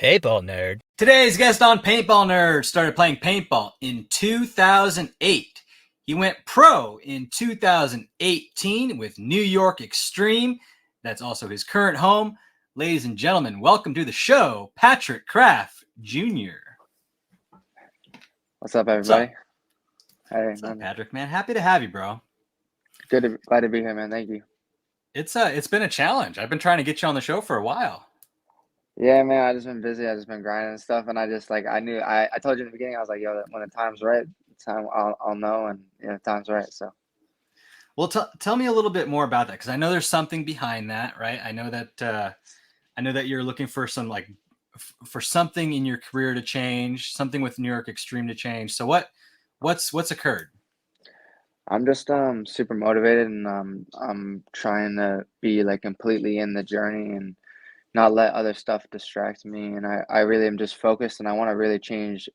Paintball nerd. Today's guest on Paintball Nerd started playing paintball in 2008. He went pro in 2018 with New York Xtreme. That's also his current home. Ladies and gentlemen, welcome to the show, Patrick Kraft Jr. What's up, What's up? everybody? Hey, What's up, man. Patrick, man? Happy to have you, bro. Glad to be here, man. Thank you. It's been a challenge. I've been trying to get you on the show for a while. Yeah, man. I just been busy. I just been grinding and stuff, and I just I told you in the beginning. I was like, yo, when the time's right, I'll know, and the time's right. So. Well, tell me a little bit more about that, because I know there's something behind that, right? I know that you're looking for for something in your career to change, something with New York Xtreme to change. So what's occurred? I'm just super motivated, and I'm trying to be like completely in the journey and not let other stuff distract me. And I really am just focused, and I want to really change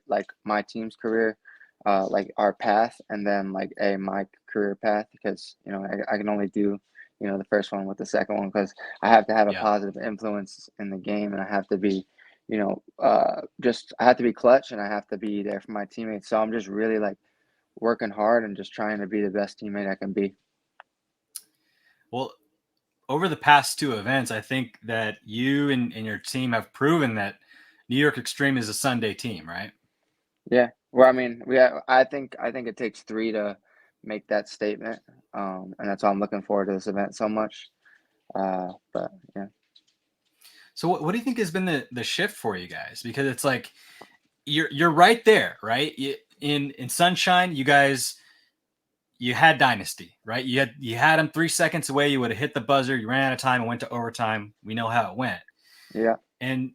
like my team's career, like our path, and then like my career path, because I can only do the first one with the second one, because I have to have a Yeah. positive influence in the game, and I have to be I have to be clutch, and I have to be there for my teammates. So I'm just really like working hard and just trying to be the best teammate I can be. Well, over the past two events, I think that you and your team have proven that New York Xtreme is a Sunday team, right? Yeah. Well, I mean, I think it takes three to make that statement, and that's why I'm looking forward to this event so much. But yeah. So what do you think has been the shift for you guys? Because it's like you're right there, right? In Sunshine, you had Dynasty, right? You had them 3 seconds away. You would have hit the buzzer. You ran out of time and went to overtime. We know how it went. Yeah. And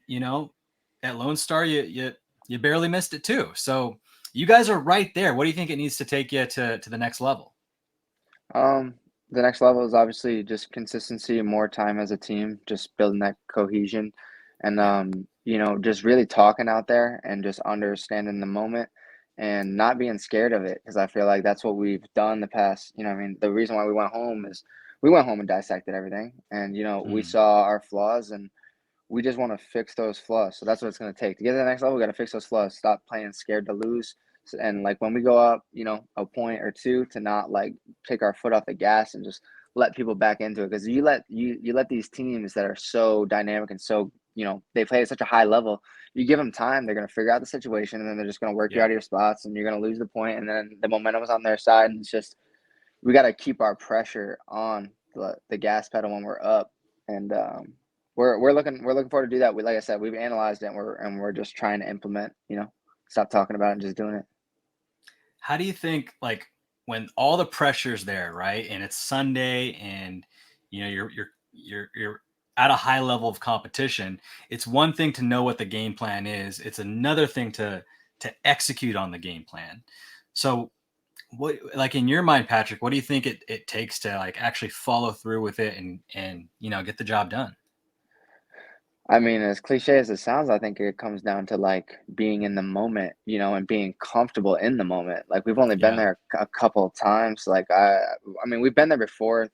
at Lone Star, you barely missed it too. So you guys are right there. What do you think it needs to take you to the next level? The next level is obviously just consistency, more time as a team, just building that cohesion, and Yeah. just really talking out there and just understanding the moment and not being scared of it, because I feel like that's what we've done the past. I mean, the reason why we went home is we went home and dissected everything, and we Mm. saw our flaws, and we just want to fix those flaws. So that's what it's going to take to get to the next level. We got to fix those flaws. Stop playing scared to lose. And like when we go up, a point or two, to not like take our foot off the gas and just let people back into it. Because you let these teams that are so dynamic and so they play at such a high level. You give them time, they're going to figure out the situation, and then they're just going to work you Yeah. out of your spots, and you're going to lose the point, and then the momentum is on their side, and it's just we got to keep our pressure on the gas pedal when we're up, and we're looking forward to do that. Like I said, we've analyzed it, and we're just trying to implement. Stop talking about it and just doing it. How do you think, like, when all the pressure's there, right? And it's Sunday, and you're at a high level of competition. It's one thing to know what the game plan is. It's another thing to execute on the game plan. So what, like, in your mind, Patrick, what do you think it takes to like actually follow through with it and get the job done? I mean, as cliche as it sounds, I think it comes down to like being in the moment, and being comfortable in the moment. Like we've only been Yeah. there a couple of times. Like I mean, we've been there before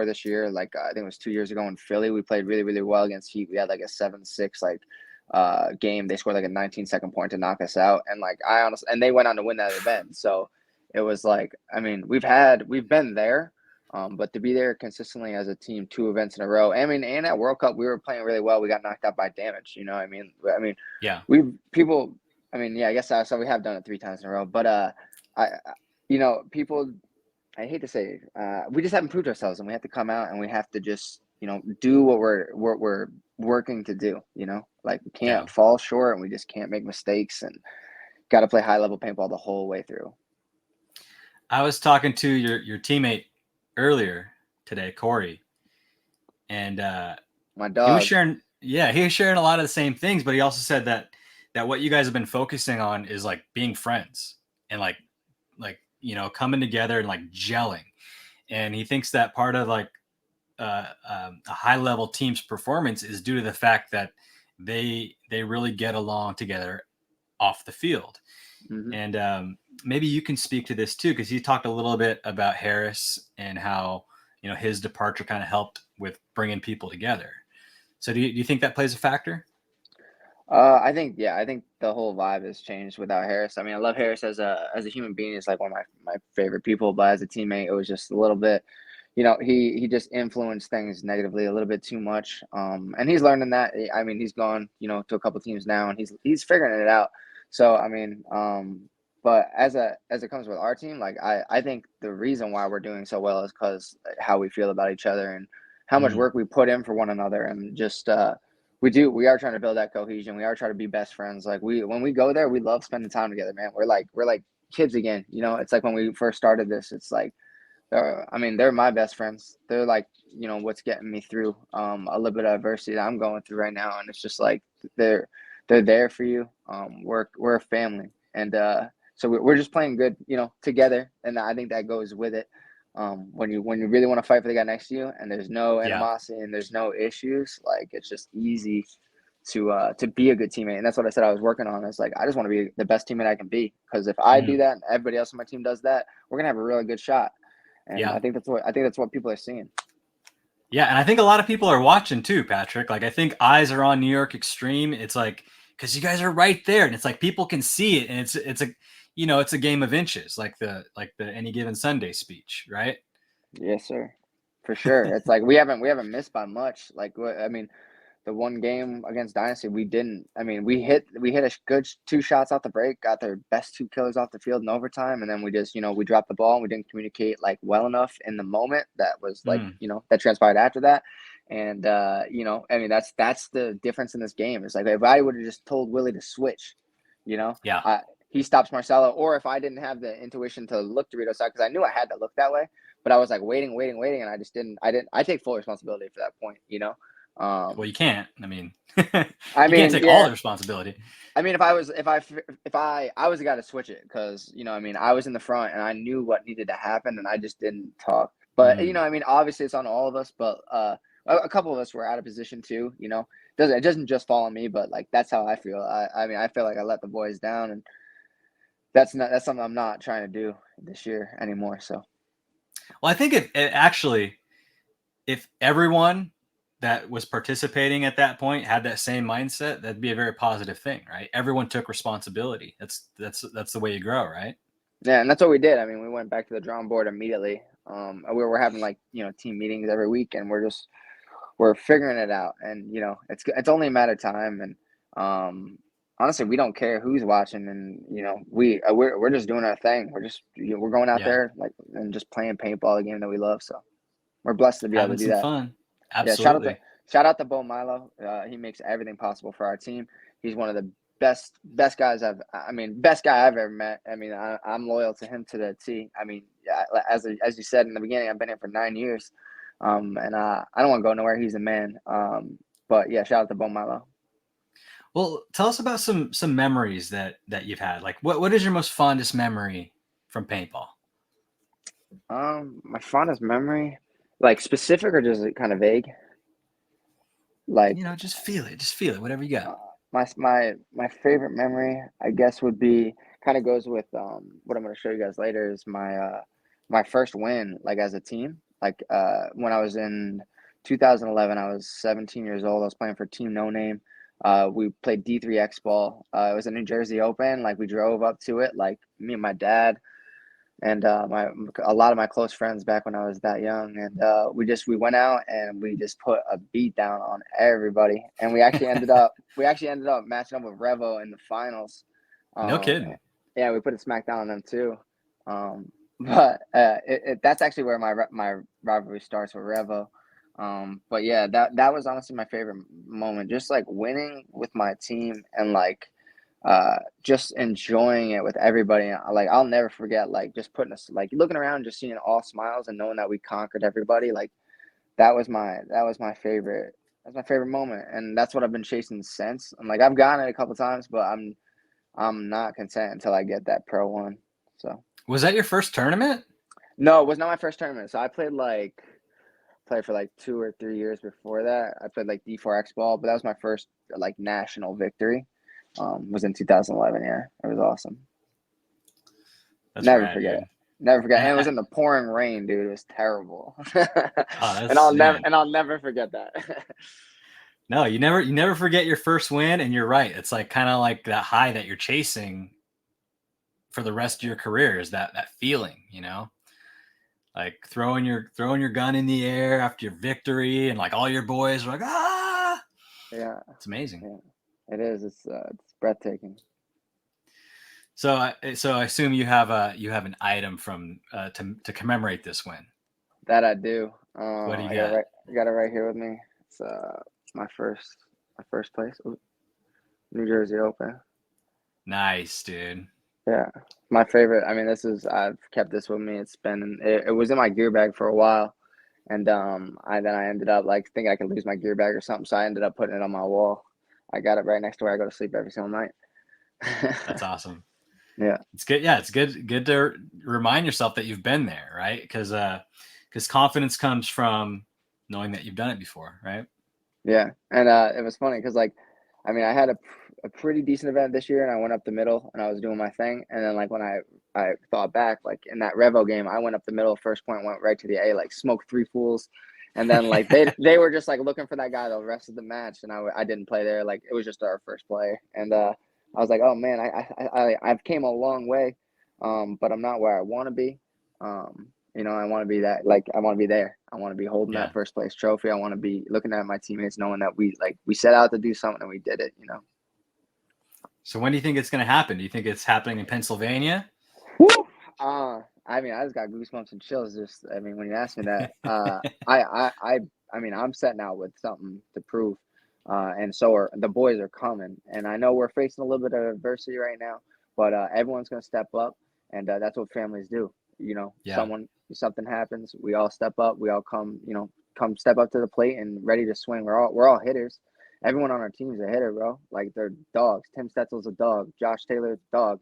this year. Like I think it was 2 years ago in Philly. We played really, really well against Heat. We had like a 7-6 game. They scored like a 19-second point to knock us out, and like and they went on to win that event. So it was like, I mean, we've been there. But to be there consistently as a team, 2 events in a row. I mean, and at World Cup, we were playing really well. We got knocked out by damage. I mean, Yeah. people. I mean, yeah, I guess so. We have done it 3 times in a row. But people. I hate to say, we just haven't proved ourselves, and we have to come out and we have to just, do what we're working to do. Like we Yeah. can't fall short, and we just can't make mistakes, and got to play high level paintball the whole way through. I was talking to your teammate earlier today, Corey, and My he was dog. sharing, yeah, he was sharing a lot of the same things, but he also said that what you guys have been focusing on is like being friends and like coming together and like gelling. And he thinks that part of like a high level team's performance is due to the fact that they really get along together off the field. Mm-hmm. And maybe you can speak to this too, because you talked a little bit about Harris and how his departure kind of helped with bringing people together. So do you think that plays a factor? I think the whole vibe has changed without Harris. I mean, I love Harris as a human being. He's like one of my favorite people, but as a teammate, it was just a little bit, he just influenced things negatively a little bit too much. And he's learning that. I mean, he's gone, to a couple teams now, and he's figuring it out. So I mean, but as it comes with our team, like I think the reason why we're doing so well is because how we feel about each other and how much Mm, work we put in for one another, and just we are trying to build that cohesion. We are trying to be best friends. Like when we go there, we love spending time together, man. We're like kids again. It's like when we first started this. It's like, I mean, they're my best friends. They're like, what's getting me through a little bit of adversity that I'm going through right now, and it's just like they're they're there for you. We're a family, and so we're just playing good, together, and I think that goes with it. When you really want to fight for the guy next to you, and there's no yeah. animosity and there's no issues, like it's just easy to be a good teammate. And that's what I said I was working on. It's like I just want to be the best teammate I can be, because if I do Mm, that and everybody else on my team does that, we're gonna have a really good shot. And yeah. I think that's what people are seeing. Yeah, and I think a lot of people are watching too, Patrick. Like I think eyes are on New York Xtreme. It's like because you guys are right there, and it's like people can see it, and it's a game of inches, like the any given Sunday speech, right? Yes, sir, for sure. It's like we haven't missed by much. Like I mean, the one game against Dynasty, we didn't. I mean, we hit a good two shots off the break, got their best two killers off the field in overtime, and then we just we dropped the ball and we didn't communicate like well enough in the moment. That was like Mm, that transpired after that, and I mean that's the difference in this game. It's like if I would have just told Willie to switch, you know, yeah. I he stops Marcelo, or if I didn't have the intuition to look Dorito side, because I knew I had to look that way, but I was like waiting, waiting, waiting, and I just didn't. I take full responsibility for that point. Well, Um, you can't. I mean, I you can't mean, take all yeah. the responsibility. I mean, if I was the guy to switch it, because I mean, I was in the front and I knew what needed to happen, and I just didn't talk. But Mm, I mean, obviously it's on all of us, but a couple of us were out of position too. It doesn't just fall on me, but like that's how I feel. I mean, I feel like I let the boys down, and that's something I'm not trying to do this year anymore. So well, I think it actually, if everyone that was participating at that point had that same mindset, that'd be a very positive thing, right? Everyone took responsibility. That's the way you grow, right? yeah, and that's what we did. I mean, we went back to the drawing board immediately. We're having like team meetings every week, and we're figuring it out, and it's only a matter of time. And honestly, we don't care who's watching, and we're just doing our thing. We're just we're going out Yeah, there like and just playing paintball, a game that we love. So we're blessed to be able to having do some that. fun. Yeah, shout out to Absolutely. shout out to Bo Milo. He makes everything possible for our team. He's one of the best guys best guy I've ever met. I mean, I'm loyal to him to the T. I mean, yeah, as you said in the beginning, I've been here for 9 years, and I don't want to go nowhere. He's a man. But yeah, shout out to Bo Milo. Well, tell us about some memories that you've had. Like, what is your most fondest memory from paintball? My fondest memory, like specific or just kind of vague, like. Just feel it. Just feel it. Whatever you got. Uh, my favorite memory, I guess, would be kind of goes with what I'm going to show you guys later is my first win like as a team. Like when I was in 2011, I was 17 years old. I was playing for Team No Name. We played D3X ball. It was a New Jersey Open. Like we drove up to it, like me and my dad and my a lot of my close friends back when I was that young, and we went out and we just put a beat down on everybody, and we actually ended up matching up with Revo in the finals. No Um, kidding. yeah, we put a smack down on them too. But that's actually where my rivalry starts with Revo. But yeah, that was honestly my favorite moment, just like winning with my team and like just enjoying it with everybody. Like I'll never forget like just putting us like looking around, just seeing all smiles and knowing that we conquered everybody. Like that was my favorite. That's my favorite moment, and that's what I've been chasing since. I'm like I've gotten it a couple times, but I'm not content until I get that pro one. So Was that your first tournament? no, it was not my first tournament. So I played for like 2 or 3 years before that. I played like D4X ball, but that was my first like national victory. Was in 2011. Yeah, it was awesome. That's Never rad, forget it. dude. Never forget. And it And was in the pouring rain, dude. It was terrible. oh, and that's I'll never man. and I'll never forget that. No, you never forget your first win, and you're right. It's like kind of like that high that you're chasing for the rest of your career is that feeling, like throwing your gun in the air after your victory, and like all your boys are like, ah, Yeah, it's amazing. yeah, it is. It's breathtaking. So I assume you have an item from to commemorate this win. That I do. What do you I got it got? right. I got it right here with me. It's my first place. Ooh, New Jersey Open. Nice, dude. Yeah, my favorite. I mean, I've kept this with me. It was in my gear bag for a while, and I ended up like thinking I could lose my gear bag or something, so I ended up putting it on my wall. I got it right next to where I go to sleep every single night. That's awesome. Yeah, It's good. Yeah, it's good to remind yourself that you've been there, right? Because confidence comes from knowing that you've done it before, right? yeah, and it was funny because like, I mean, I had a pretty decent event this year, and I went up the middle, and I was doing my thing, and then like when I thought back, like in that Revo game, I went up the middle, first point went right to the A, like smoked three fools, and then like they were just like looking for that guy the rest of the match, and I didn't play there, like it was just our first play, and I was like, oh man, I've came a long way, but I'm not where I want to be, I want to be that, like, I want to be there. I want to be holding Yeah. that first place trophy. I want to be looking at my teammates, knowing that we set out to do something and we did it. So when do you think it's going to happen? Do you think it's happening in Pennsylvania? Woo! I mean, I just got goosebumps and chills. I mean, when you ask me that, I mean, I'm setting out with something to prove, and so are the boys are coming. And I know we're facing a little bit of adversity right now, but everyone's gonna step up, and that's what families do. Yeah. Something happens, we all step up, we all come, come step up to the plate and ready to swing. We're all hitters. Everyone on our team's a hitter, bro. Like they're dogs. Tim Stetzel's a dog. Josh Taylor's a dog.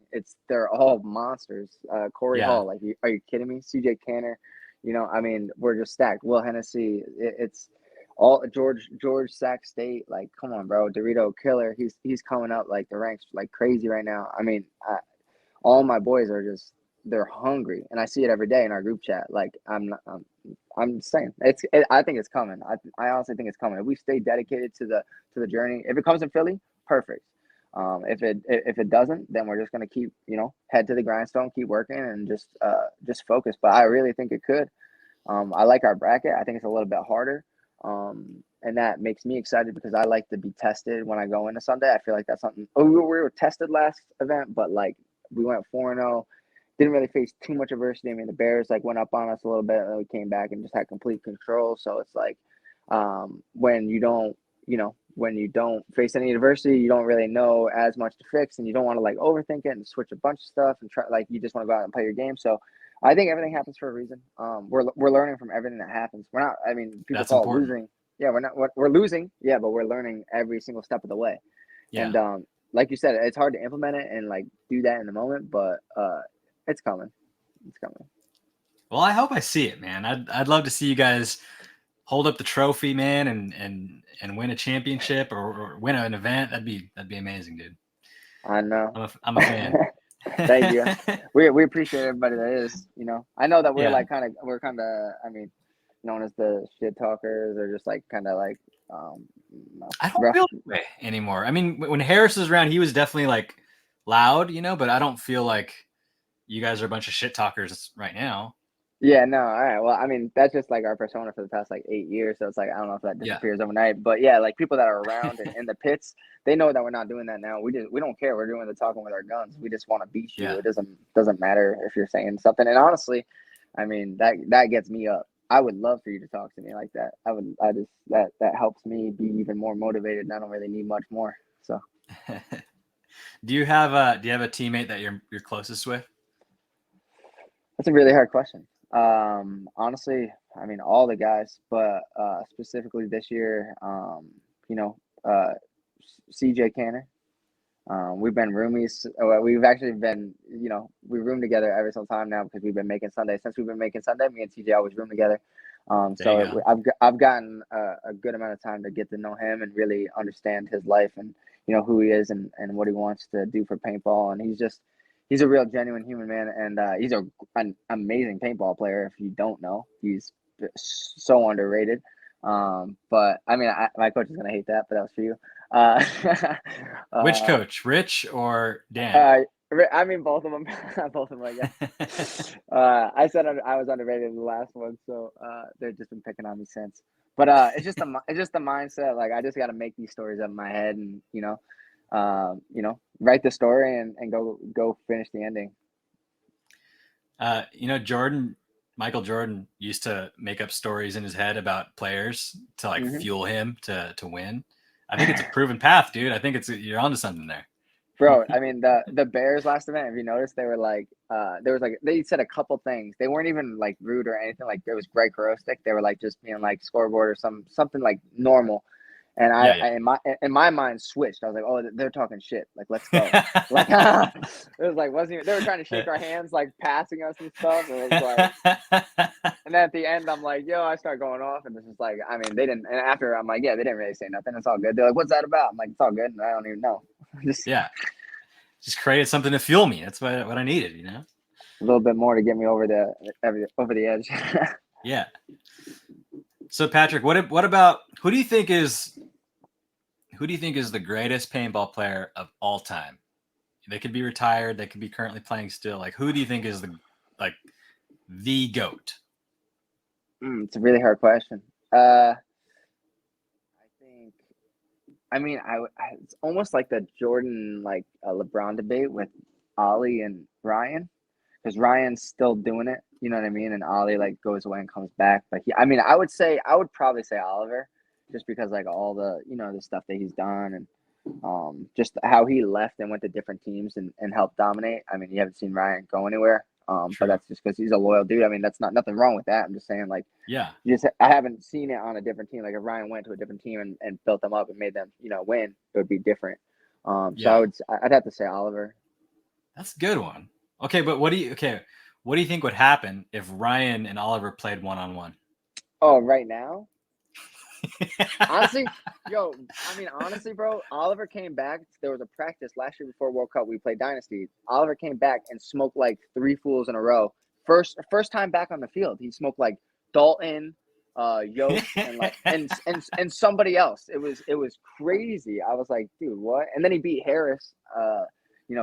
They're all monsters. Corey Yeah. Hall, like, are you kidding me? CJ Canner, I mean, we're just stacked. Will Hennessy, it's all George Sac State. Like, come on, bro. Dorito Killer, he's coming up like the ranks like crazy right now. I mean, all my boys are just they're hungry, and I see it every day in our group chat. Like I'm saying, I think it's coming. I honestly think it's coming. If we stay dedicated to the journey, if it comes in Philly, perfect. If it doesn't, then we're just gonna keep head to the grindstone, keep working, and just focus. But I really think it could. I like our bracket. I think it's a little bit harder. And that makes me excited because I like to be tested when I go into Sunday. I feel like that's something. Oh, we were tested last event, but like we went 4-0. Didn't really face too much adversity. I mean, the Bears like went up on us a little bit, and then we came back and just had complete control. So it's like when you don't face any adversity, you don't really know as much to fix, and you don't want to like overthink it and switch a bunch of stuff and try, like, you just want to go out and play your game. So I think everything happens for a reason. We're learning from everything that happens. We're not. I mean, people That's call it important. losing. Yeah, we're losing. Yeah, but we're learning every single step of the way. Yeah. And like you said, it's hard to implement it and like do that in the moment, but it's coming. It's coming. Well, I hope I see it, man. I'd love to see you guys hold up the trophy, man, and win a championship or win an event. That'd be amazing, dude. I know. I'm a fan. Thank you. We appreciate everybody that is. I know that Yeah. we're kind of. I mean, known as the shit talkers, or just like kind of like I don't rough. feel that way anymore. I mean, when Harris was around, he was definitely like loud, but I don't feel like you guys are a bunch of shit talkers right now. Yeah, no, all right. Well, I mean, that's just like our persona for the past like 8 years. So it's like I don't know if that Yeah. disappears overnight, but yeah, like people that are around and in the pits, they know that we're not doing that now. We don't care. We're doing the talking with our guns. We just want to beat you. Yeah. It doesn't matter if you're saying something. And honestly, I mean that gets me up. I would love for you to talk to me like that. That helps me be even more motivated, and I don't really need much more. So Do you have a teammate that you're closest with? that's a really hard question. Honestly, I mean all the guys, but specifically this year, you know, uh, CJ Canner. We've been roomies. We've actually been, we room together every single time now because we've been making Sunday. Since we've been making Sunday, me and TJ always room together. There you go. I've gotten a good amount of time to get to know him and really understand his life and who he is and what he wants to do for paintball. And he's a real genuine human, man. And he's an amazing paintball player. If you don't know, he's so underrated. But I mean, my coach is gonna hate that, but that was for you. Which Uh, coach, Rich or Dan? uh, I mean, both of them, both of them, I guess. I said I was underrated in the last one, so they've just been picking on me since. But it's just the mindset. Like I just got to make these stories up in my head, and write the story and go finish the ending. Michael Jordan used to make up stories in his head about players to like Hmm. fuel him to win. I think it's a proven path, dude. I think you're onto something there. Bro, I mean the Bears last event, have you noticed they were like there was like they said a couple things. They weren't even like rude or anything. Like there was Greg Karostik. They were like just being like scoreboard or something like normal. And Yeah, yeah. I in my mind switched. I was like, oh, they're talking shit. Like, let's go. Like it was like wasn't even, they were trying to shake our hands, like passing us and stuff. And it was like, and then at the end, I'm like, yo, I start going off, and it's just like, I mean, they didn't. And after, I'm like, yeah, they didn't really say nothing. It's all good. They're like, what's that about? I'm like, it's all good. And I don't even know. Just Yeah, just created something to fuel me. That's what I needed, you know. a little bit more to get me over the edge. Yeah. So Patrick, what about who do you think is the greatest paintball player of all time? They could be retired, they could be currently playing still. Like who do you think is like the GOAT? It's a really hard question. I think. I mean, it's almost like the Jordan like LeBron debate with Ollie and Ryan, because Ryan's still doing it. You know what I mean? And Ollie like goes away and comes back. But I mean, I would probably say Oliver, just because like all the the stuff that he's done and just how he left and went to different teams and helped dominate. I mean, you haven't seen Ryan go anywhere. But True. that's just because he's a loyal dude. I mean, that's nothing wrong with that. I'm just saying like Yeah. I haven't seen it on a different team. Like if Ryan went to a different team and built them up and made them, win, it would be different. So Yeah. I'd have to say Oliver. That's a good one. Okay, but what do you think would happen if Ryan and Oliver played one on one? Oh, right now, honestly, yo, I mean, honestly, bro, Oliver came back. There was a practice last year before World Cup. We played Dynasty. Oliver came back and smoked like three fools in a row. First time back on the field, he smoked like Dalton, Yoke, and like and somebody else. It was crazy. I was like, dude, what? And then he beat Harris.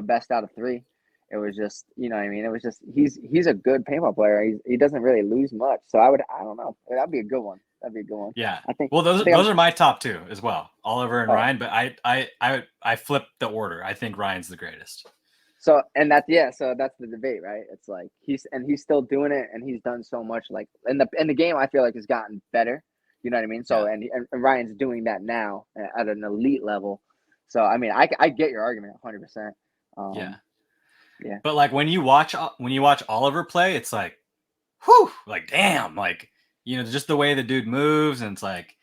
Best out of three. It was just, you know what I mean? It was just he's a good paintball player. He doesn't really lose much. So I don't know. That'd be a good one. That'd be a good one. Yeah. I think Well, I those think I'm those are my top two as well, Oliver and oh Ryan. But I flip the order. I think Ryan's the greatest. so and so that's the debate, right? It's like he's still doing it and he's done so much like in the game I feel like has gotten better. You know what I mean? So Yeah. and Ryan's doing that now at an elite level. So I mean I get your argument 100%. Yeah. Yeah. But like when you watch Oliver play, it's like, whew, like damn, like just the way the dude moves, and it's like,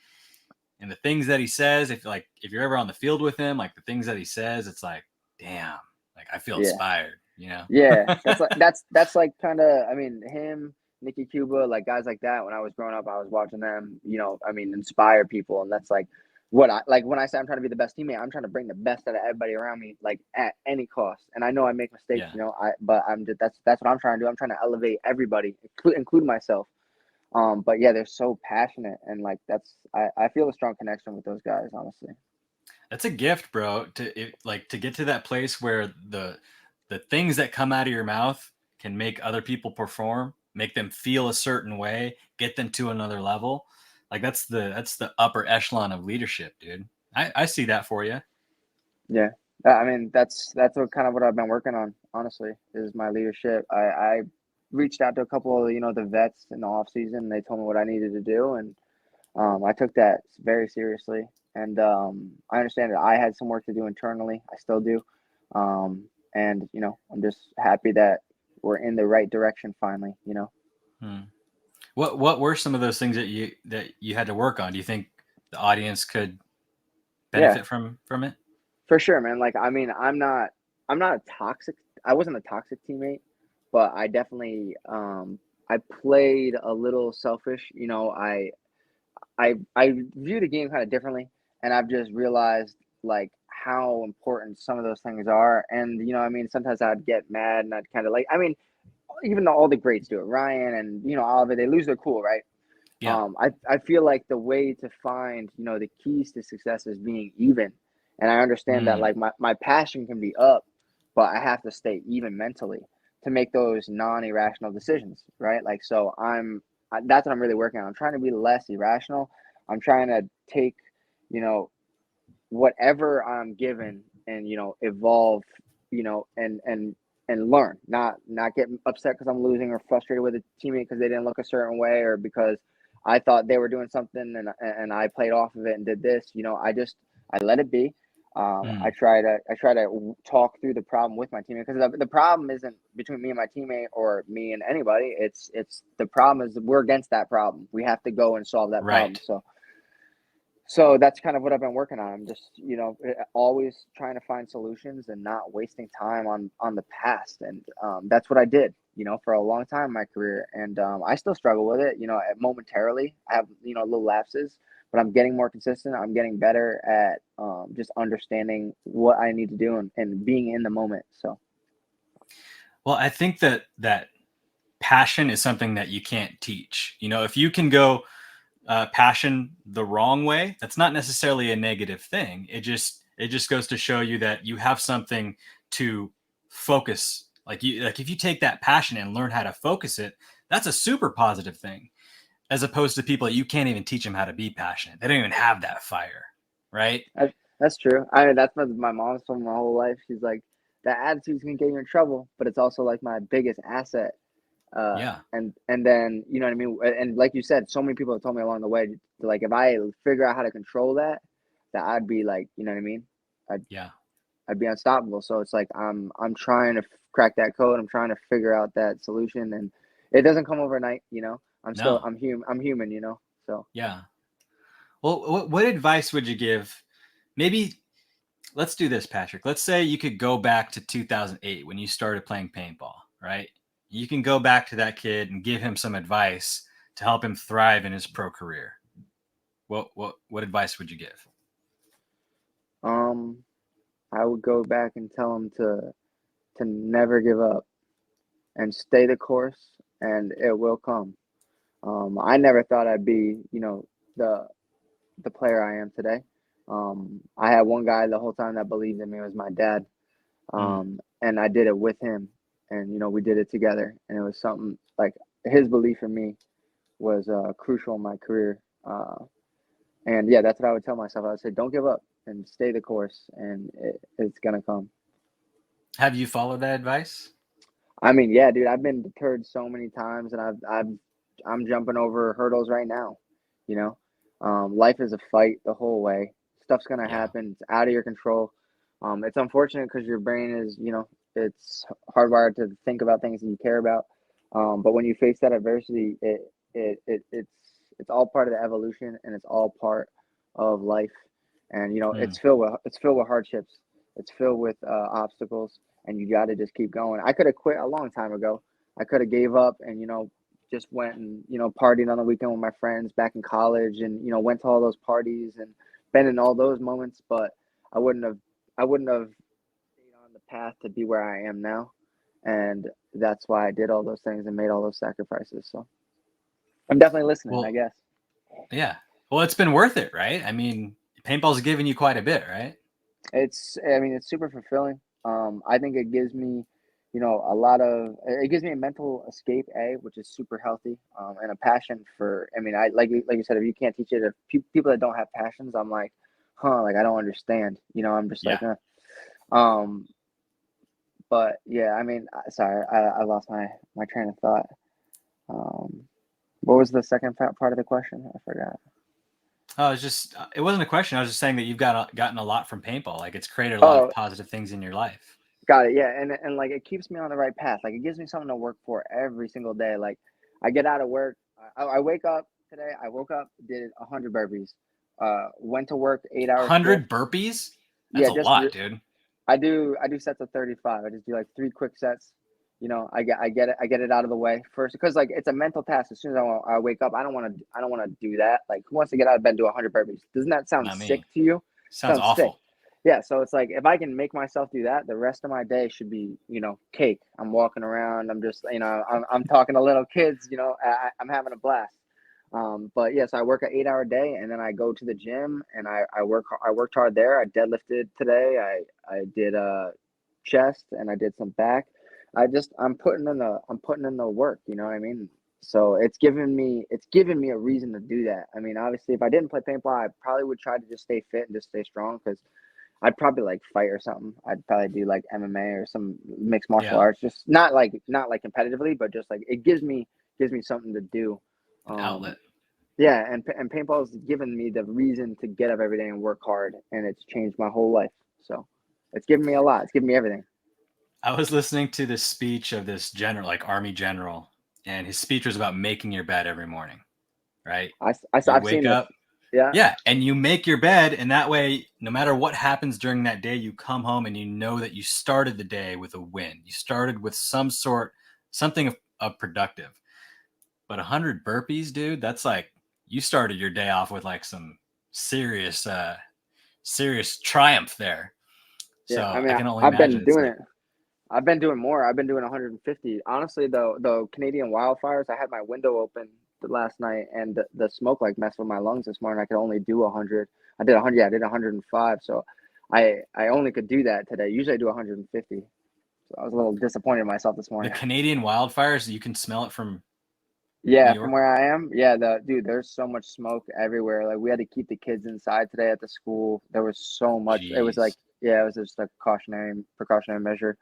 and the things that he says. If you're ever on the field with him, like the things that he says, it's like, damn, like I feel Yeah. inspired. You know? Yeah, that's like kind of. I mean, him, Nicky Cuba, like guys like that. When I was growing up, I was watching them. I mean, inspire people, and that's like what I like when I say I'm trying to be the best teammate. I'm trying to bring the best out of everybody around me, like at any cost. And I know I make mistakes, Yeah. but I'm just that's what I'm trying to do. I'm trying to elevate everybody, include myself. But yeah, they're so passionate, and like I feel a strong connection with those guys, honestly. That's a gift, bro. To get to that place where the things that come out of your mouth can make other people perform, make them feel a certain way, get them to another level. Like that's the upper echelon of leadership, dude. I see that for you. Yeah. I mean, that's what kind of what I've been working on, honestly, is my leadership. I reached out to a couple of, the vets in the off season. They told me what I needed to do, and I took that very seriously. And I understand that I had some work to do internally. I still do. And I'm just happy that we're in the right direction finally. Hmm. What were some of those things that you had to work on? Do you think the audience could Yeah, benefit from it? for sure, man. Like, I mean, I'm not a toxic. I wasn't a toxic teammate, but I definitely I played a little selfish. I view the game kind of differently, and I've just realized like how important some of those things are. And I mean, sometimes I'd get mad and I'd kind of like. I mean, even though all the greats do it, Ryan and Oliver, they lose their cool, right? Yeah. I feel like the way to find, the keys to success is being even. And I understand that Mm, like my passion can be up, but I have to stay even mentally to make those non-irrational decisions, right? Like, so that's what I'm really working on. I'm trying to be less irrational. I'm trying to take, you know, whatever I'm given and, evolve, and learn, not get upset because I'm losing or frustrated with a teammate because they didn't look a certain way or because I thought they were doing something and I played off of it and did this. I let it be. I mm. try to talk through the problem with my teammate because the problem isn't between me and my teammate or me and anybody. It's the problem is we're against that problem. We have to go and solve that problem. Right. So that's kind of what I've been working on. I'm just, always trying to find solutions and not wasting time on the past. And that's what I did, for a long time in my career. And I still struggle with it, momentarily. I have, little lapses, but I'm getting more consistent. I'm getting better at just understanding what I need to do and being in the moment. So, Well, I think that passion is something that you can't teach. If you can go passion the wrong way, that's not necessarily a negative thing. It just goes to show you that you have something to focus. Like if you take that passion and learn how to focus it, that's a super positive thing. As opposed to people that you can't even teach them how to be passionate. They don't even have that fire, right? that's true. I mean, that's what my mom's told me my whole life. She's like, that attitude's gonna get you in trouble, but it's also like my biggest asset. Yeah. And then you know what I mean. And like you said, so many people have told me along the way, like if I figure out how to control that, that I'd be like, you know what I mean. I'd Yeah. I'd be unstoppable. So it's like I'm trying to crack that code. I'm trying to figure out that solution, and it doesn't come overnight. No. I'm human. So Yeah. Well, what advice would you give? Maybe let's do this, Patrick. Let's say you could go back to 2008 when you started playing paintball, right? You can go back to that kid and give him some advice to help him thrive in his pro career. What advice would you give? um, I would go back and tell him to never give up and stay the course, and it will come. I never thought I'd be, the the player I am today. I had one guy the whole time that believed in me was my dad, Mm, and I did it with him, and we did it together, and it was something like his belief in me was crucial in my career. And yeah, that's what I would tell myself. I would say, don't give up and stay the course, and it's gonna come. have you followed that advice? I mean, yeah, dude, I've been deterred so many times, and I'm jumping over hurdles right now. You know, life is a fight the whole way. Stuff's gonna Yeah. happen. It's out of your control. It's unfortunate because your brain is, it's hardwired to think about things that you care about. But when you face that adversity, it's all part of the evolution, and it's all part of life. And Mm, it's filled with hardships. It's filled with obstacles, and you got to just keep going. I could have quit a long time ago. I could have gave up and just went and partied on the weekend with my friends back in college, and went to all those parties and been in all those moments. But I wouldn't have I wouldn't have stayed on the path to be where I am now, and that's why I did all those things and made all those sacrifices. So I'm definitely listening, I well, guess. yeah. Well, it's been worth it, right? I mean, paintball's given you quite a bit, right? I mean, it's super fulfilling. I think it gives me, it gives me a mental escape, which is super healthy, and a passion for, I mean, like you said, if you can't teach it, if people that don't have passions, I'm like, huh, like I don't understand, I'm just like, Yeah. um, but yeah, I mean, sorry, I lost my train of thought. Um, what was the second part of the question? I forgot. Oh, it's just it wasn't a question. I was just saying that you've gotten a lot from paintball. Like it's created a lot of Oh, positive things in your life. got it. Yeah, and like it keeps me on the right path. Like it gives me something to work for every single day. Like I get out of work, I wake up today. I woke up, did 100 burpees, went to work 8 hour shift. 100 burpees? That's Yeah, a lot, dude. I do sets of 35. I just do like three quick sets. I get it out of the way first because like it's a mental task. As soon as I wake up, I don't want to do that. Like who wants to get out of bed and do 100 burpees? Doesn't that sound Not sick me. to you? Sounds Sounds sick. awful. Yeah, so it's like if I can make myself do that, the rest of my day should be, cake. I'm walking around. I'm just, I'm talking to little kids. I'm having a blast. But yes, I work an 8-hour day, and then I go to the gym and I worked hard there. I deadlifted today. I did chest and I did some back. I'm putting in the work. You know what I mean? So it's given me a reason to do that. I mean, obviously, if I didn't play paintball, I probably would try to just stay fit and just stay strong because I'd probably like fight or something. I'd probably do like MMA or some mixed martial Yeah, arts, just not like competitively, but just like it gives me something to do. an Um, outlet. yeah, and paintball's given me the reason to get up every day and work hard, and it's changed my whole life. So it's given me a lot. It's given me everything. I was listening to this speech of this general, like Army general, and his speech was about making your bed every morning, right? You I've wake seen this. up, Yeah, yeah, and you make your bed, and that way, no matter what happens during that day, you come home and you know that you started the day with a win. You started with something of productive. But 100 burpees, dude, that's like you started your day off with like some serious, serious triumph there. yeah. I So mean, I can only I've imagine been it's doing like, it. I've been doing more. I've been doing 150. Honestly, the Canadian wildfires, I had my window open last night, and the smoke like messed with my lungs this morning. I could only do 100. I did 100. Yeah, I did 105. So I only could do that today. Usually I do 150. So I was a little disappointed in myself this the morning. Canadian wildfires, you can smell it from New Yeah, from York. where I am, yeah, there's so much smoke everywhere. Like we had to keep the kids inside today at the school. There was so much. It was like, Jeez. yeah, it was just a precautionary measure.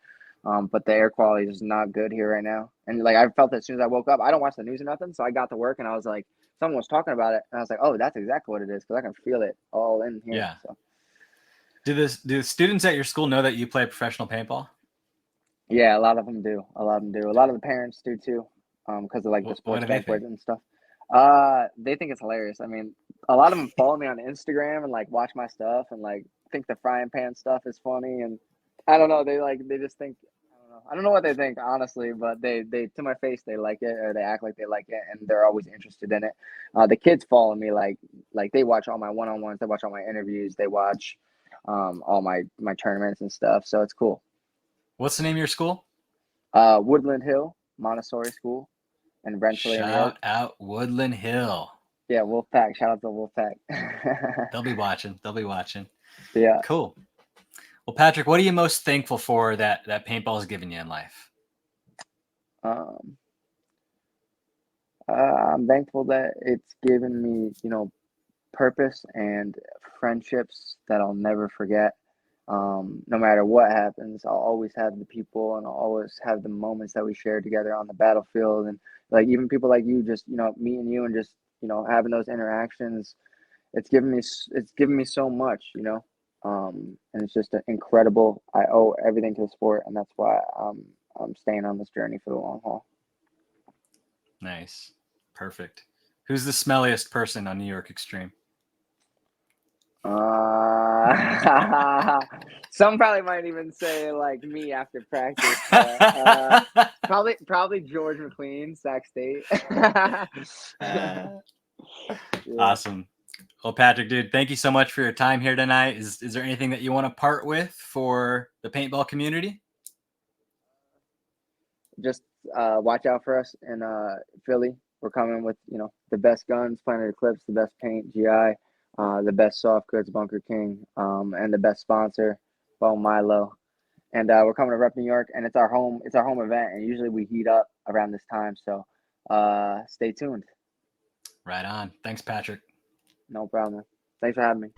But the air quality is not good here right now. And like I felt it as soon as I woke up. I don't watch the news or nothing, so I got to work and I was like, someone was talking about it, and I was like, oh, that's exactly what it is because I can feel it all in here. Yeah. So Do the students at your school know that you play professional paintball? yeah, a lot of them do. A lot of them do. A lot of the parents do too, because of like the What sports do they banquet think? and stuff. They think it's hilarious. I mean, a lot of them follow me on Instagram and like watch my stuff and like think the frying pan stuff is funny. And I don't know. They just think I don't know. I don't know what they think honestly, but they to my face they like it or they act like they like it and they're always interested in it. The kids follow me like they watch all my one-on-ones. They watch all my interviews. They watch all my tournaments and stuff. So it's cool. What's the name of your school? Woodland Hill Montessori School in Rensselaer, New York. Shout out Woodland Hill. Yeah, Wolfpack. Shout out to Wolfpack. They'll be watching. They'll be watching. Yeah. Cool. Well, Patrick, what are you most thankful for that paintball has given you in life? Um, I'm thankful that it's given me, purpose and friendships that I'll never forget. No matter what happens, I'll always have the people and I'll always have the moments that we shared together on the battlefield. And like even people like you, just, meeting you and just, having those interactions, it's given me so much, and it's just incredible. I owe everything to the sport, and that's why I'm staying on this journey for the long haul. Nice. Perfect. Who's the smelliest person on New York Xtreme? Some probably might even say like me after practice, but probably George McLean, Sac State. Yeah. Awesome. Well, Patrick, dude, thank you so much for your time here tonight. Is there anything that you want to part with for the paintball community? Just watch out for us in Philly. We're coming with the best guns, Planet Eclipse, the best paint, GI, the best soft goods, Bunker King, and the best sponsor, Bo Milo. And we're coming to Rep New York, and it's our home. It's our home event, and usually we heat up around this time. So stay tuned. Right on. Thanks, Patrick. No problem. Thanks for having me.